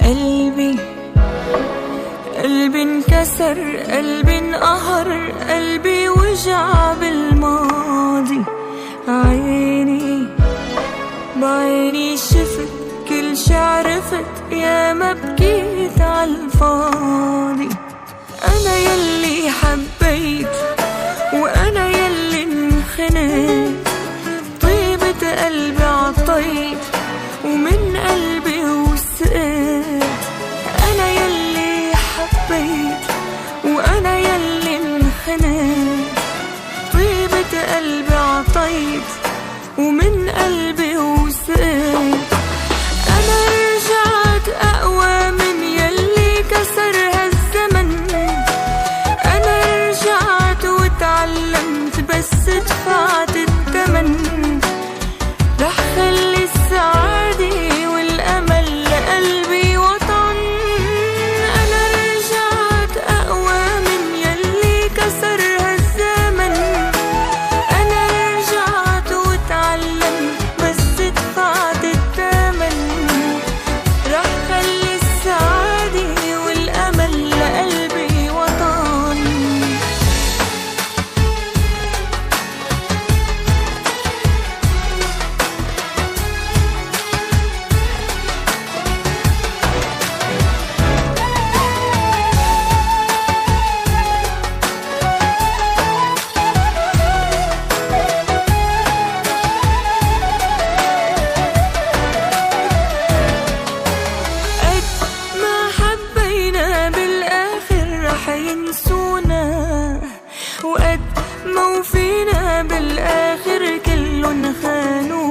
قلبي انكسر، قلبي انقهر، قلبي وجع بالماضي. عيني بعيني شفت كل شي عرفت، يا ما بكيت عالفاضي. أنا يلي حبيت وأنا يلي انخنت، طيبة قلبي عطيت ومن قلبي وسقت. أنا يلي حبيت وأنا يلي انخنت، طيبة قلبي عطيت ومن قلبي وسقت. أنا رجعت أقوى من يلي كسر هالزمن، أنا رجعت وتعلمت بس دفعت الثمن. رح خلي السعادة والأمل لقلبي وطن. أنا رجعت أقوى من يلي كسر هالزمن، أنا رجعت وتعلمت بس دفعت الثمن. رح خلي السعادة والأمل لقلبي وطن. ينسونا وقد ما وفينا بالآخر كلن خانونا.